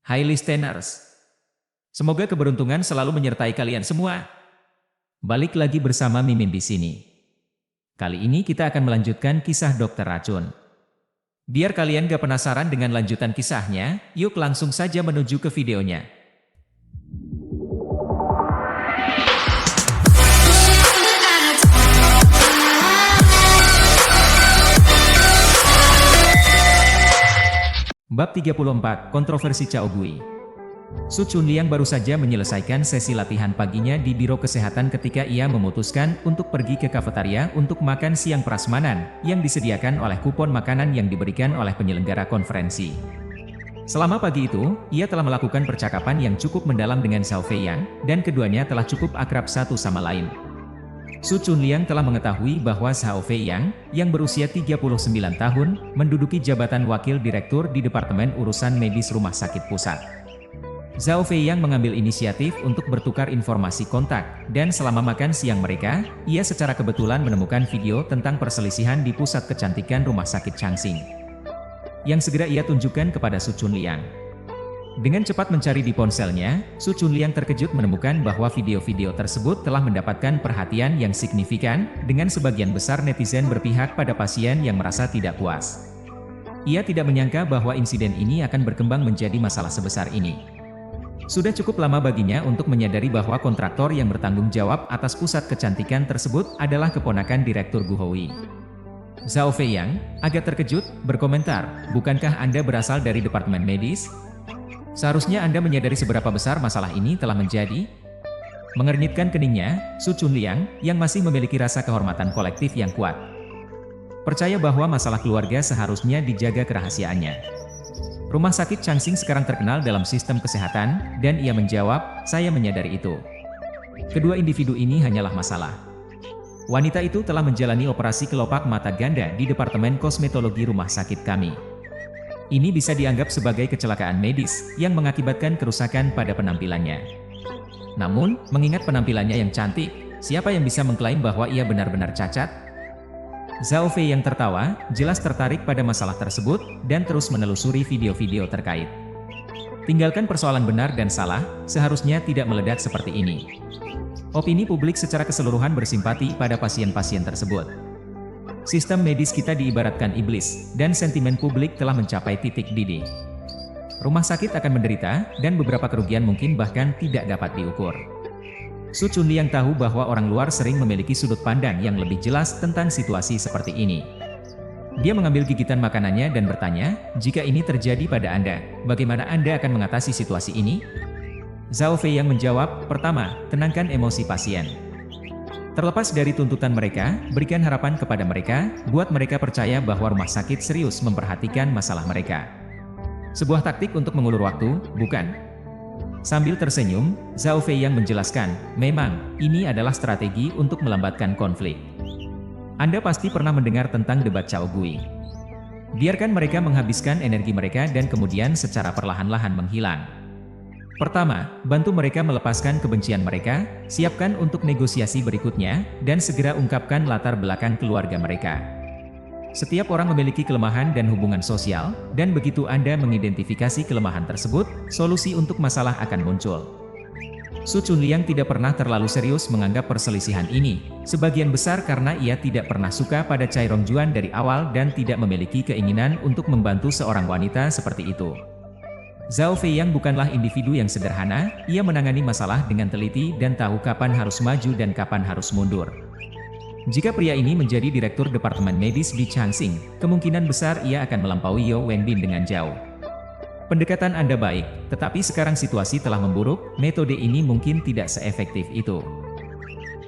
Hai listeners, semoga keberuntungan selalu menyertai kalian semua. Balik lagi bersama Mimin di sini. Kali ini kita akan melanjutkan kisah Dokter Racun. Biar kalian gak penasaran dengan lanjutan kisahnya, yuk langsung saja menuju ke videonya. Bab 34, Kontroversi Cao Gui. Su Chunliang baru saja menyelesaikan sesi latihan paginya di Biro Kesehatan ketika ia memutuskan untuk pergi ke kafetaria untuk makan siang prasmanan yang disediakan oleh kupon makanan yang diberikan oleh penyelenggara konferensi. Selama pagi itu, ia telah melakukan percakapan yang cukup mendalam dengan Zhao Feiyang, dan keduanya telah cukup akrab satu sama lain. Su Chunliang telah mengetahui bahwa Zhao Feiyang, yang berusia 39 tahun, menduduki jabatan Wakil Direktur di Departemen Urusan Medis Rumah Sakit Pusat. Zhao Feiyang mengambil inisiatif untuk bertukar informasi kontak, dan selama makan siang mereka, ia secara kebetulan menemukan video tentang perselisihan di Pusat Kecantikan Rumah Sakit Changxing, yang segera ia tunjukkan kepada Su Chunliang. Dengan cepat mencari di ponselnya, Su Chunliang terkejut menemukan bahwa video-video tersebut telah mendapatkan perhatian yang signifikan, dengan sebagian besar netizen berpihak pada pasien yang merasa tidak puas. Ia tidak menyangka bahwa insiden ini akan berkembang menjadi masalah sebesar ini. Sudah cukup lama baginya untuk menyadari bahwa kontraktor yang bertanggung jawab atas pusat kecantikan tersebut adalah keponakan Direktur Gu Houyi. Zhao Feiyang, agak terkejut, berkomentar, "Bukankah Anda berasal dari Departemen Medis? Seharusnya Anda menyadari seberapa besar masalah ini telah menjadi." Mengernyitkan keningnya, Su Chunliang, yang masih memiliki rasa kehormatan kolektif yang kuat, percaya bahwa masalah keluarga seharusnya dijaga kerahasiaannya. Rumah sakit Changxing sekarang terkenal dalam sistem kesehatan, dan ia menjawab, "Saya menyadari itu. Kedua individu ini hanyalah masalah. Wanita itu telah menjalani operasi kelopak mata ganda di Departemen Kosmetologi rumah sakit kami. Ini bisa dianggap sebagai kecelakaan medis yang mengakibatkan kerusakan pada penampilannya. Namun, mengingat penampilannya yang cantik, siapa yang bisa mengklaim bahwa ia benar-benar cacat?" Zhao Fei yang tertawa, jelas tertarik pada masalah tersebut, dan terus menelusuri video-video terkait. Tinggalkan persoalan benar dan salah, seharusnya tidak meledak seperti ini. Opini publik secara keseluruhan bersimpati pada pasien-pasien tersebut. Sistem medis kita diibaratkan iblis, dan sentimen publik telah mencapai titik didih. Rumah sakit akan menderita, dan beberapa kerugian mungkin bahkan tidak dapat diukur. Su Chunliang tahu bahwa orang luar sering memiliki sudut pandang yang lebih jelas tentang situasi seperti ini. Dia mengambil gigitan makanannya dan bertanya, "Jika ini terjadi pada Anda, bagaimana Anda akan mengatasi situasi ini?" Zhao Feiyang menjawab, "Pertama, tenangkan emosi pasien. Terlepas dari tuntutan mereka, berikan harapan kepada mereka, buat mereka percaya bahwa rumah sakit serius memperhatikan masalah mereka. Sebuah taktik untuk mengulur waktu, bukan?" Sambil tersenyum, Zhao Feiyang menjelaskan, "Memang, ini adalah strategi untuk melambatkan konflik. Anda pasti pernah mendengar tentang debat Cao Gui. Biarkan mereka menghabiskan energi mereka dan kemudian secara perlahan-lahan menghilang. Pertama, bantu mereka melepaskan kebencian mereka, siapkan untuk negosiasi berikutnya, dan segera ungkapkan latar belakang keluarga mereka. Setiap orang memiliki kelemahan dan hubungan sosial, dan begitu Anda mengidentifikasi kelemahan tersebut, solusi untuk masalah akan muncul." Su Chunliang tidak pernah terlalu serius menganggap perselisihan ini, sebagian besar karena ia tidak pernah suka pada Cai Rongjuan dari awal dan tidak memiliki keinginan untuk membantu seorang wanita seperti itu. Zhao Feiyang bukanlah individu yang sederhana, ia menangani masalah dengan teliti dan tahu kapan harus maju dan kapan harus mundur. Jika pria ini menjadi direktur Departemen Medis di Changxing, kemungkinan besar ia akan melampaui Yao Wenbin dengan jauh. Pendekatan Anda baik, tetapi sekarang situasi telah memburuk, metode ini mungkin tidak seefektif itu.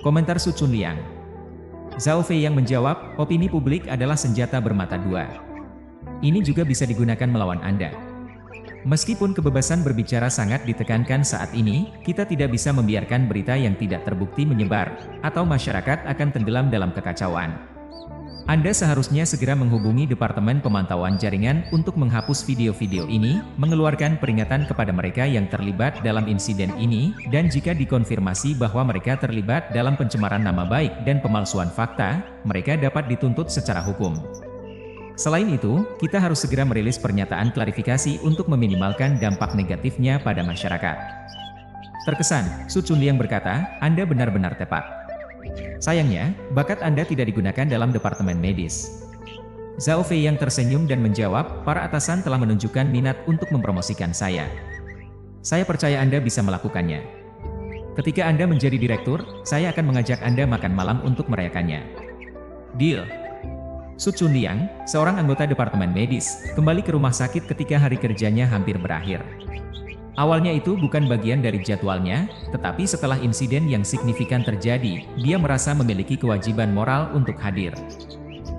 Komentar Su Chunliang. Zhao Feiyang menjawab, "Opini publik adalah senjata bermata dua. Ini juga bisa digunakan melawan Anda. Meskipun kebebasan berbicara sangat ditekankan saat ini, kita tidak bisa membiarkan berita yang tidak terbukti menyebar, atau masyarakat akan tenggelam dalam kekacauan. Anda seharusnya segera menghubungi Departemen Pemantauan Jaringan untuk menghapus video-video ini, mengeluarkan peringatan kepada mereka yang terlibat dalam insiden ini, dan jika dikonfirmasi bahwa mereka terlibat dalam pencemaran nama baik dan pemalsuan fakta, mereka dapat dituntut secara hukum." Selain itu, kita harus segera merilis pernyataan klarifikasi untuk meminimalkan dampak negatifnya pada masyarakat. Terkesan, Su Chunliang berkata, Anda benar-benar tepat. Sayangnya, bakat Anda tidak digunakan dalam departemen medis. Zhao Fei yang tersenyum dan menjawab, para atasan telah menunjukkan minat untuk mempromosikan saya. Saya percaya Anda bisa melakukannya. Ketika Anda menjadi direktur, saya akan mengajak Anda makan malam untuk merayakannya. Deal. Su Chunliang, seorang anggota departemen medis, kembali ke rumah sakit ketika hari kerjanya hampir berakhir. Awalnya itu bukan bagian dari jadwalnya, tetapi setelah insiden yang signifikan terjadi, dia merasa memiliki kewajiban moral untuk hadir.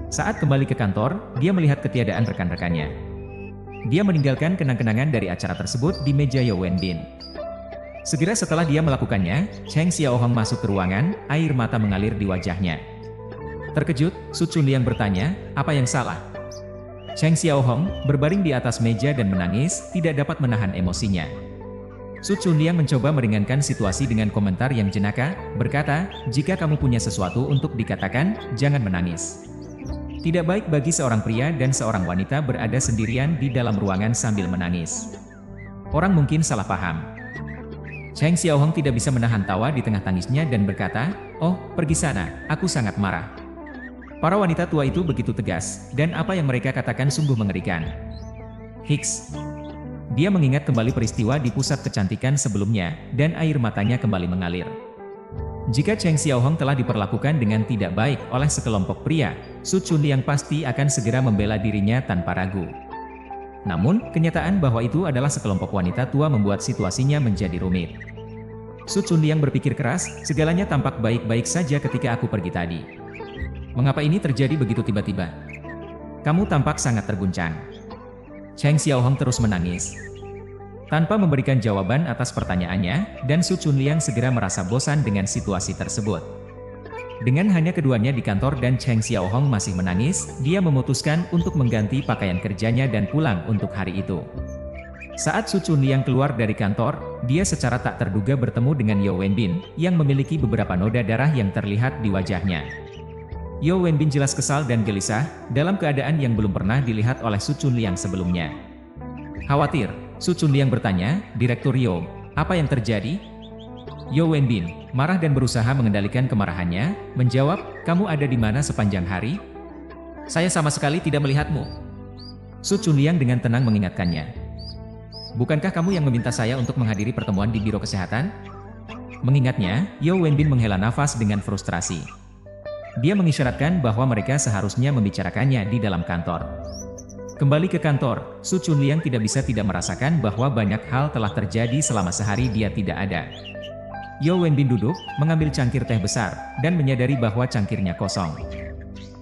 Saat kembali ke kantor, dia melihat ketiadaan rekan-rekannya. Dia meninggalkan kenang-kenangan dari acara tersebut di meja Yao Wenbin. Segera setelah dia melakukannya, Cheng Xiaohong masuk ke ruangan, air mata mengalir di wajahnya. Terkejut, Su Chunliang bertanya, apa yang salah? Cheng Xiaohong, berbaring di atas meja dan menangis, tidak dapat menahan emosinya. Su Chunliang mencoba meringankan situasi dengan komentar yang jenaka, berkata, jika kamu punya sesuatu untuk dikatakan, jangan menangis. Tidak baik bagi seorang pria dan seorang wanita berada sendirian di dalam ruangan sambil menangis. Orang mungkin salah paham. Cheng Xiaohong tidak bisa menahan tawa di tengah tangisnya dan berkata, oh, pergi sana, aku sangat marah. Para wanita tua itu begitu tegas, dan apa yang mereka katakan sungguh mengerikan. Hiks. Dia mengingat kembali peristiwa di pusat kecantikan sebelumnya, dan air matanya kembali mengalir. Jika Cheng Xiaohong telah diperlakukan dengan tidak baik oleh sekelompok pria, Su Chunliang pasti akan segera membela dirinya tanpa ragu. Namun, kenyataan bahwa itu adalah sekelompok wanita tua membuat situasinya menjadi rumit. Su Chunliang berpikir keras, segalanya tampak baik-baik saja ketika aku pergi tadi. Mengapa ini terjadi begitu tiba-tiba? Kamu tampak sangat terguncang. Cheng Xiaohong terus menangis. Tanpa memberikan jawaban atas pertanyaannya, dan Su Chunliang segera merasa bosan dengan situasi tersebut. Dengan hanya keduanya di kantor dan Cheng Xiaohong masih menangis, dia memutuskan untuk mengganti pakaian kerjanya dan pulang untuk hari itu. Saat Su Chunliang keluar dari kantor, dia secara tak terduga bertemu dengan Yao Wenbin, yang memiliki beberapa noda darah yang terlihat di wajahnya. Yao Wenbin jelas kesal dan gelisah, dalam keadaan yang belum pernah dilihat oleh Su Chunliang sebelumnya. Khawatir, Su Chunliang bertanya, Direktur Yao, apa yang terjadi? Yao Wenbin, marah dan berusaha mengendalikan kemarahannya, menjawab, kamu ada di mana sepanjang hari? Saya sama sekali tidak melihatmu. Su Chunliang dengan tenang mengingatkannya. Bukankah kamu yang meminta saya untuk menghadiri pertemuan di Biro Kesehatan? Mengingatnya, Yao Wenbin menghela nafas dengan frustrasi. Dia mengisyaratkan bahwa mereka seharusnya membicarakannya di dalam kantor. Kembali ke kantor, Su Chunliang tidak bisa tidak merasakan bahwa banyak hal telah terjadi selama sehari dia tidak ada. Yao Wenbin duduk, mengambil cangkir teh besar, dan menyadari bahwa cangkirnya kosong.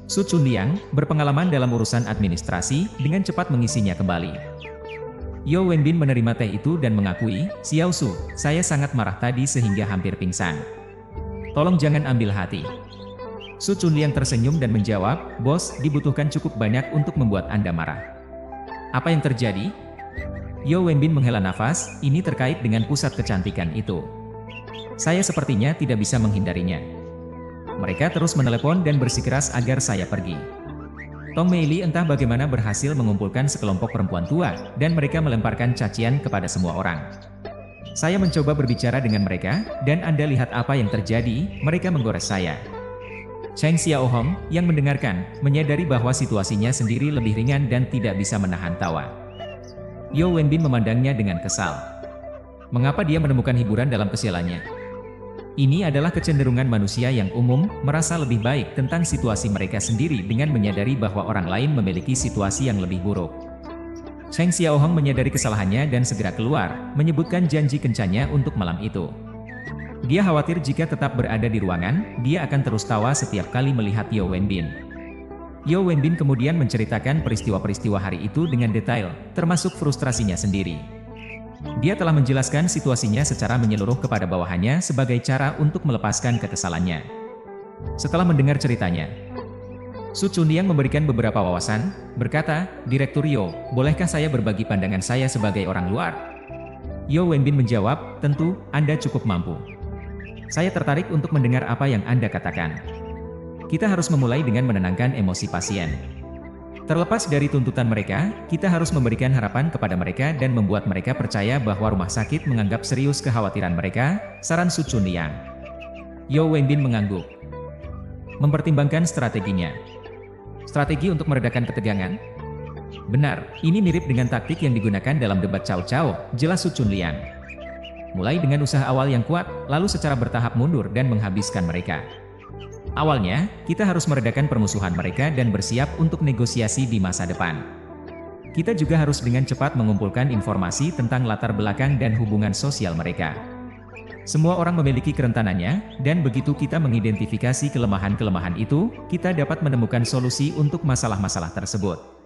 Su Chunliang, berpengalaman dalam urusan administrasi, dengan cepat mengisinya kembali. Yao Wenbin menerima teh itu dan mengakui, Xiao Su, saya sangat marah tadi sehingga hampir pingsan. Tolong jangan ambil hati. Su Chunliang tersenyum dan menjawab, bos, dibutuhkan cukup banyak untuk membuat Anda marah. Apa yang terjadi? Yao Wenbin menghela nafas, ini terkait dengan pusat kecantikan itu. Saya sepertinya tidak bisa menghindarinya. Mereka terus menelepon dan bersikeras agar saya pergi. Tong Meili entah bagaimana berhasil mengumpulkan sekelompok perempuan tua, dan mereka melemparkan cacian kepada semua orang. Saya mencoba berbicara dengan mereka, dan Anda lihat apa yang terjadi, mereka menggores saya. Cheng Xiaohong, yang mendengarkan, menyadari bahwa situasinya sendiri lebih ringan dan tidak bisa menahan tawa. Yao Wenbin memandangnya dengan kesal. Mengapa dia menemukan hiburan dalam kesialannya? Ini adalah kecenderungan manusia yang umum, merasa lebih baik tentang situasi mereka sendiri dengan menyadari bahwa orang lain memiliki situasi yang lebih buruk. Cheng Xiaohong menyadari kesalahannya dan segera keluar, menyebutkan janji kencannya untuk malam itu. Dia khawatir jika tetap berada di ruangan, dia akan terus tawa setiap kali melihat Yao Wenbin. Yao Wenbin kemudian menceritakan peristiwa-peristiwa hari itu dengan detail, termasuk frustrasinya sendiri. Dia telah menjelaskan situasinya secara menyeluruh kepada bawahannya sebagai cara untuk melepaskan kekesalannya. Setelah mendengar ceritanya, Su Chunliang memberikan beberapa wawasan, berkata, Direktur Yao, bolehkah saya berbagi pandangan saya sebagai orang luar? Yao Wenbin menjawab, tentu, Anda cukup mampu. Saya tertarik untuk mendengar apa yang Anda katakan. Kita harus memulai dengan menenangkan emosi pasien. Terlepas dari tuntutan mereka, kita harus memberikan harapan kepada mereka dan membuat mereka percaya bahwa rumah sakit menganggap serius kekhawatiran mereka, saran Su Chunliang. Yeo Wenbin mengangguk. Mempertimbangkan strateginya. Strategi untuk meredakan ketegangan? Benar, ini mirip dengan taktik yang digunakan dalam debat Cao Cao, jelas Su Chunliang. Mulai dengan usaha awal yang kuat, lalu secara bertahap mundur dan menghabiskan mereka. Awalnya, kita harus meredakan permusuhan mereka dan bersiap untuk negosiasi di masa depan. Kita juga harus dengan cepat mengumpulkan informasi tentang latar belakang dan hubungan sosial mereka. Semua orang memiliki kerentanannya, dan begitu kita mengidentifikasi kelemahan-kelemahan itu, kita dapat menemukan solusi untuk masalah-masalah tersebut.